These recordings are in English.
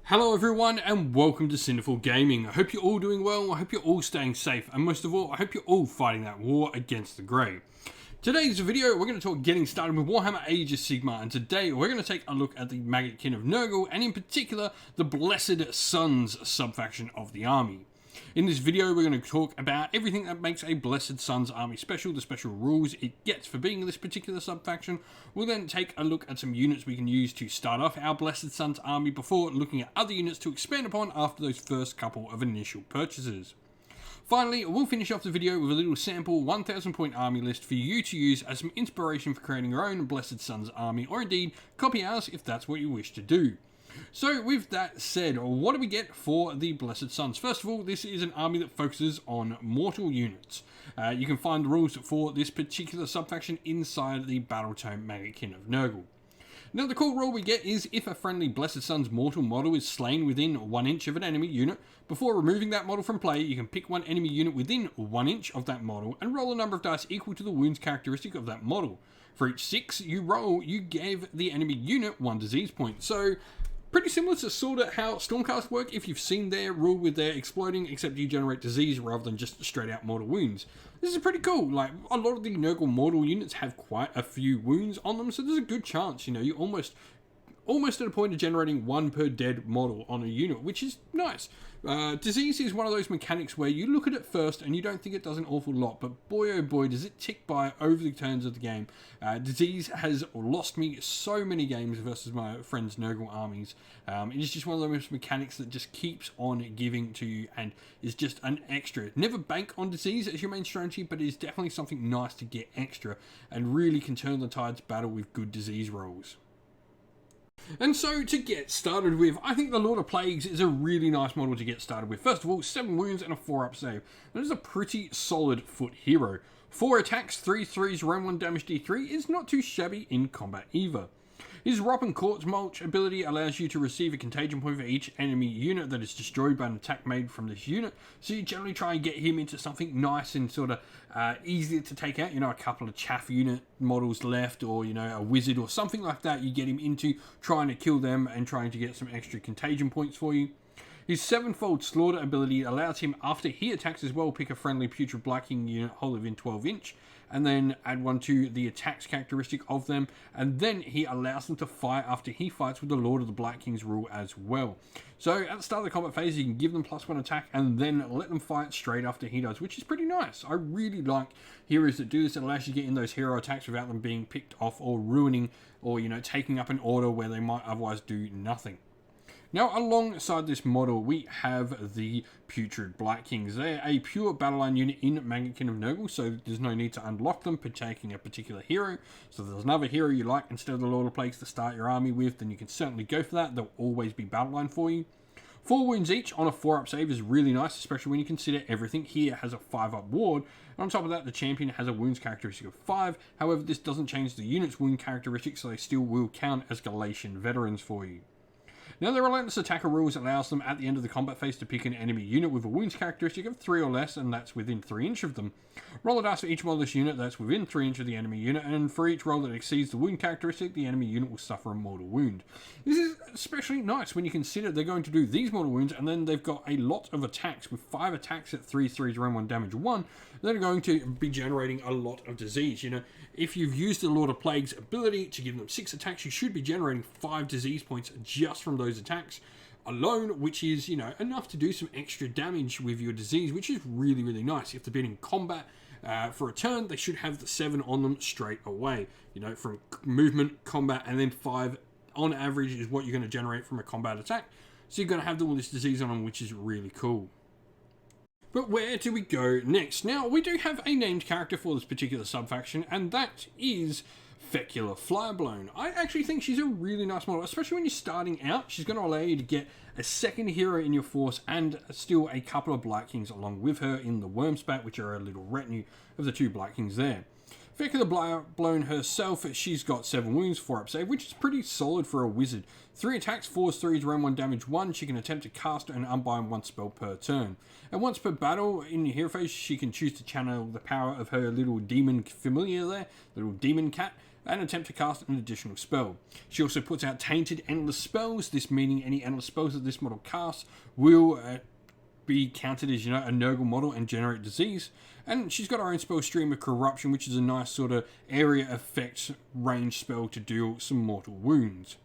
Hello everyone and welcome to Sinful Gaming. I hope you're all doing well, I hope you're all staying safe, and most of all, I hope you're all fighting that war against the grey. Today's video, we're going to talk getting started with Warhammer Age of Sigmar, and today we're going to take a look at the Maggotkin of Nurgle, and in particular, the Blessed Sons subfaction of the army. In this video, we're going to talk about everything that makes a Blessed Sons army special, the special rules it gets for being this particular subfaction. We'll then take a look at some units we can use to start off our Blessed Sons army before looking at other units to expand upon after those first couple of initial purchases. Finally, we'll finish off the video with a little sample 1000 point army list for you to use as some inspiration for creating your own Blessed Sons army, or indeed copy ours if that's what you wish to do. So with that said, what do we get for the Blessed Sons? First of all, this is an army that focuses on mortal units. You can find the rules for this particular subfaction inside the Battletome Maggotkin of Nurgle. Now the cool rule we get is if a friendly Blessed Sons mortal model is slain within 1 inch of an enemy unit, before removing that model from play, you can pick one enemy unit within 1 inch of that model and roll a number of dice equal to the wounds characteristic of that model. For each 6 you roll, you give the enemy unit 1 disease point. So pretty similar to sort of how Stormcast work if you've seen their rule with their exploding, except you generate disease rather than just straight out mortal wounds. This is pretty cool. Like, a lot of the Nurgle mortal units have quite a few wounds on them, so there's a good chance, you're almost at a point of generating 1 per dead model on a unit, which is nice. Disease is one of those mechanics where you look at it first and you don't think it does an awful lot, but boy oh boy does it tick by over the turns of the game. Disease has lost me so many games versus my friends' Nurgle armies. It is just one of those mechanics that just keeps on giving to you and is just an extra. Never bank on disease as your main strategy, but it is definitely something nice to get extra and really can turn the tides battle with good disease rolls. And so, to get started with, I think the Lord of Plagues is a really nice model to get started with. First of all, 7 wounds and a 4-up save. That is a pretty solid foot hero. 4 attacks, 3 threes, round 1 damage D3 is not too shabby in combat either. His Rop and Corpse Mulch ability allows you to receive a contagion point for each enemy unit that is destroyed by an attack made from this unit, so you generally try and get him into something nice and sort of easier to take out, a couple of chaff unit models left, or a wizard or something like that. You get him into trying to kill them and trying to get some extra contagion points for you. His 7-fold Slaughter ability allows him, after he attacks as well, pick a friendly Putrid Black King unit whole within 12 inch, and then add 1 to the attacks characteristic of them, and then he allows them to fight after he fights with the Lord of the Black King's rule as well. So at the start of the combat phase, you can give them +1 attack, and then let them fight straight after he does, which is pretty nice. I really like heroes that do this. It allows you to get in those hero attacks without them being picked off or ruining, or taking up an order where they might otherwise do nothing. Now, alongside this model, we have the Putrid Black Kings. They're a pure battle line unit in Maggotkin of Nurgle, so there's no need to unlock them for taking a particular hero. So if there's another hero you like instead of the Lord of Plagues to start your army with, then you can certainly go for that. They'll always be battle line for you. 4 wounds each on a 4-up save is really nice, especially when you consider everything here has a 5-up ward. And on top of that, the champion has a wounds characteristic of 5. However, this doesn't change the unit's wound characteristic, so they still will count as Galatian veterans for you. Now, the Relentless Attacker rules allows them at the end of the combat phase to pick an enemy unit with a wounds characteristic of 3 or less, and that's within 3 inch of them. Roll a dice for each model unit that's within 3 inch of the enemy unit, and for each roll that exceeds the wound characteristic, the enemy unit will suffer a mortal wound. This is especially nice when you consider they're going to do these mortal wounds, and then they've got a lot of attacks, with 5 attacks at 3 threes, round 1 damage 1, that are going to be generating a lot of disease. If you've used the Lord of Plagues ability to give them 6 attacks, you should be generating 5 disease points just from those attacks alone, which is, enough to do some extra damage with your disease, which is really, really nice. If they've been in combat for a turn, they should have the 7 on them straight away. From movement, combat, and then 5 on average is what you're going to generate from a combat attack. So you're going to have all this disease on them, which is really cool. But where do we go next? Now, we do have a named character for this particular subfaction, and that is Fecula Flyblown. I actually think she's a really nice model, especially when you're starting out. She's going to allow you to get a second hero in your force and still a couple of Black Kings along with her in the Wormspat, which are a little retinue of the 2 Black Kings there. Fecula Flyblown herself, she's got 7 wounds, 4-up save, which is pretty solid for a wizard. 3 attacks, 4 threes, round 1 damage 1. She can attempt to cast and unbind 1 spell per turn. And once per battle in your hero phase, she can choose to channel the power of her little demon familiar there, little demon cat, and attempt to cast an additional spell. She also puts out tainted endless spells, this meaning any endless spells that this model casts will be counted as, a Nurgle model and generate disease. And she's got her own spell, Stream of Corruption, which is a nice sort of area effect range spell to deal some mortal wounds.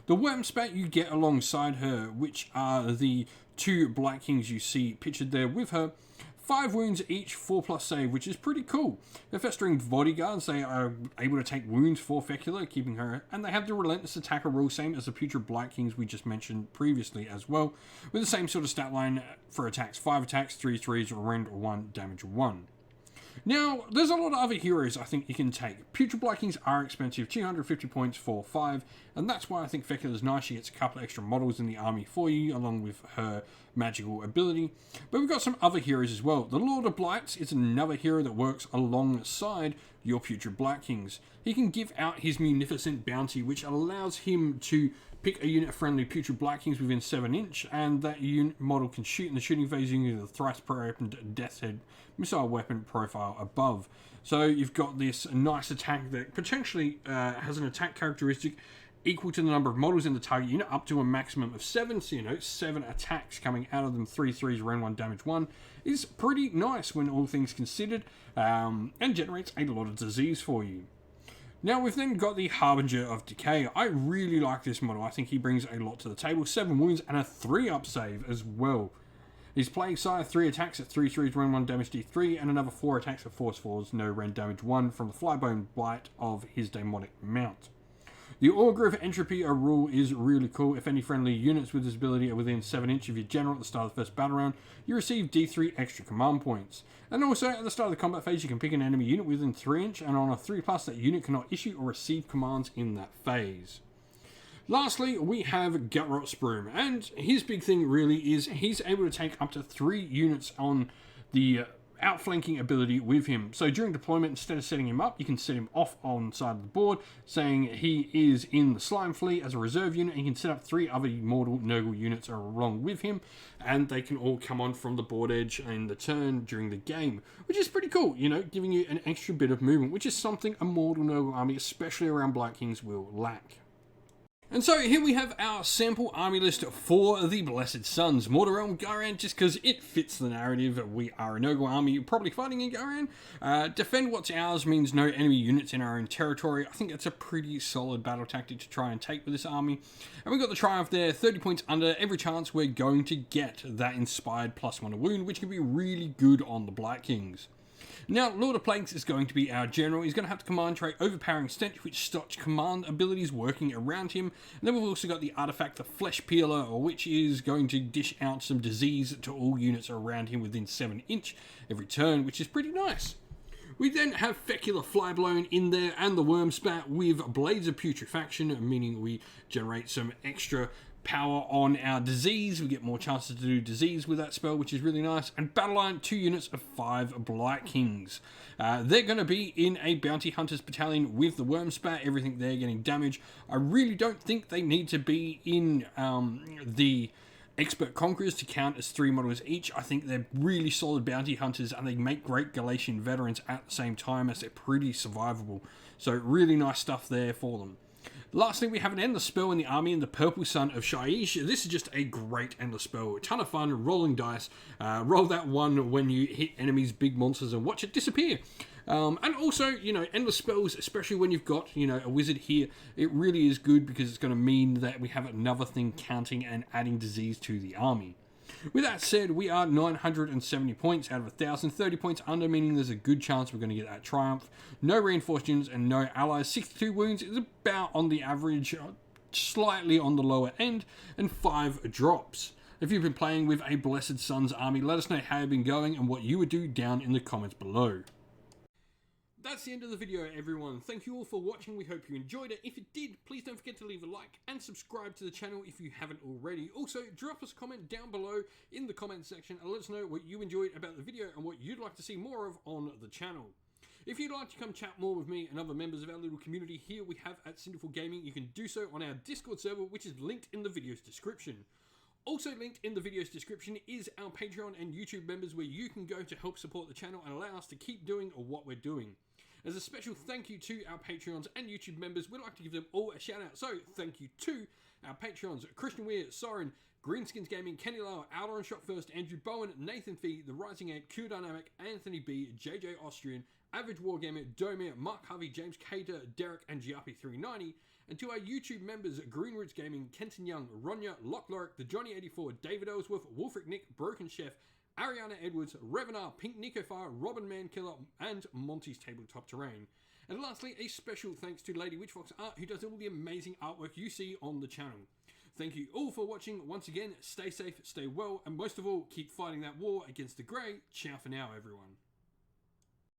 The worm spat you get alongside her, which are the 2 Black Kings you see pictured there with her, 5 wounds each, 4+ save, which is pretty cool. They're festering bodyguards, they are able to take wounds for Fecula, keeping her, and they have the relentless attacker rule, same as the putrid Black Kings we just mentioned previously as well, with the same sort of stat line for attacks, 5 attacks, 3 threes, rend 1, damage 1. Now, there's a lot of other heroes I think you can take. Putrid Black Kings are expensive, 250 points for 5, and that's why I think Fecula's nice. She gets a couple extra models in the army for you, along with her magical ability. But we've got some other heroes as well. The Lord of Blights is another hero that works alongside your Putrid Black Kings. He can give out his Munificent Bounty, which allows him to pick a unit of friendly Putrid Black Kings within 7 inch, and that unit model can shoot in the shooting phase using the thrice pre-opened Death's Head missile weapon profile above. So you've got this nice attack that potentially has an attack characteristic equal to the number of models in the target unit, up to a maximum of 7, so 7 attacks coming out of them, 3 threes, rend 1, damage 1, is pretty nice when all things considered, and generates a lot of disease for you. Now we've then got the Harbinger of Decay. I really like this model. I think he brings a lot to the table. 7 wounds and a 3-up save as well. His Plague Sire, 3 attacks at 3 threes, rend 1, damage D3, and another 4 attacks at Force 4s, no rend, damage 1 from the Flybone Blight of his Demonic Mount. The Augur of Entropy, a rule, is really cool. If any friendly units with this ability are within 7 inch of your general at the start of the first battle round, you receive D3 extra command points. And also, at the start of the combat phase, you can pick an enemy unit within 3 inch, and on a 3+, that unit cannot issue or receive commands in that phase. Lastly, we have Gutrot Sprume, and his big thing really is he's able to take up to 3 units on the outflanking ability with him. So during deployment, instead of setting him up, you can set him off on the side of the board, saying he is in the Slime Fleet as a reserve unit, and you can set up 3 other mortal Nurgle units along with him, and they can all come on from the board edge in the turn during the game, which is pretty cool, giving you an extra bit of movement, which is something a mortal Nurgle army, especially around Black Kings, will lack. And so here we have our sample army list for the Blessed Suns. Mortarelm Garan, just because it fits the narrative. We are a Nurgle army, probably fighting in Garan. Defend what's ours means no enemy units in our own territory. I think that's a pretty solid battle tactic to try and take with this army. And we've got the Triumph there, 30 points under. Every chance we're going to get that inspired +1 wound, which can be really good on the Black Kings. Now, Lord of Plagues is going to be our general. He's going to have the command trait Overpowering Stench, which stops command abilities working around him. And then we've also got the artifact, the Flesh Peeler, which is going to dish out some disease to all units around him within 7 inch every turn, which is pretty nice. We then have Fecula Flyblown in there and the Worm Spat with Blades of Putrefaction, meaning we generate some extra power on our disease. We get more chances to do disease with that spell, which is really nice. And Battle Line, 2 units of 5 Blight Kings. They're going to be in a Bounty Hunters battalion with the Worm Spat, everything there getting damage. I really don't think they need to be in the Expert Conquerors to count as 3 models each. I think they're really solid Bounty Hunters, and they make great Galatian veterans at the same time, as they're pretty survivable. So really nice stuff there for them. Lastly, we have an Endless Spell in the army in the Purple Sun of Shaiish. This is just a great Endless Spell. A ton of fun, rolling dice. Roll that 1 when you hit enemies, big monsters, and watch it disappear. And also, Endless Spells, especially when you've got, a wizard here, it really is good because it's going to mean that we have another thing counting and adding disease to the army. With that said, we are 970 points out of 1,000, 30 points under, meaning there's a good chance we're going to get that Triumph. No reinforced units and no allies. 62 wounds is about on the average, slightly on the lower end, and 5 drops. If you've been playing with a Blessed Suns army, let us know how you've been going and what you would do down in the comments below. That's the end of the video, everyone. Thank you all for watching. We hope you enjoyed it. If you did, please don't forget to leave a like and subscribe to the channel if you haven't already. Also, drop us a comment down below in the comment section and let us know what you enjoyed about the video and what you'd like to see more of on the channel. If you'd like to come chat more with me and other members of our little community here we have at Sinful Gaming, you can do so on our Discord server, which is linked in the video's description. Also linked in the video's description is our Patreon and YouTube members, where you can go to help support the channel and allow us to keep doing what we're doing. As a special thank you to our Patreons and YouTube members, we'd like to give them all a shout out. So thank you to our Patreons: Christian Weir, Soren, Greenskins Gaming, Kenny Lower, Outer Shot First, Andrew Bowen, Nathan Fee, The Rising Ape, Q Dynamic, Anthony B, JJ Austrian, Average Wargamer, Domir, Mark Harvey, James Cater, Derek, and Giappy390, and to our YouTube members: Green Roots Gaming, Kenton Young, Ronya, Lock Lorick, The Johnny84, David Ellsworth, Wolfric Nick, Broken Chef, Ariana Edwards, Revenar, Pink Nicofire, Robin Mankiller, and Monty's Tabletop Terrain. And lastly, a special thanks to Lady Witchfox Art, who does all the amazing artwork you see on the channel. Thank you all for watching. Once again, stay safe, stay well, and most of all, keep fighting that war against the Grey. Ciao for now, everyone.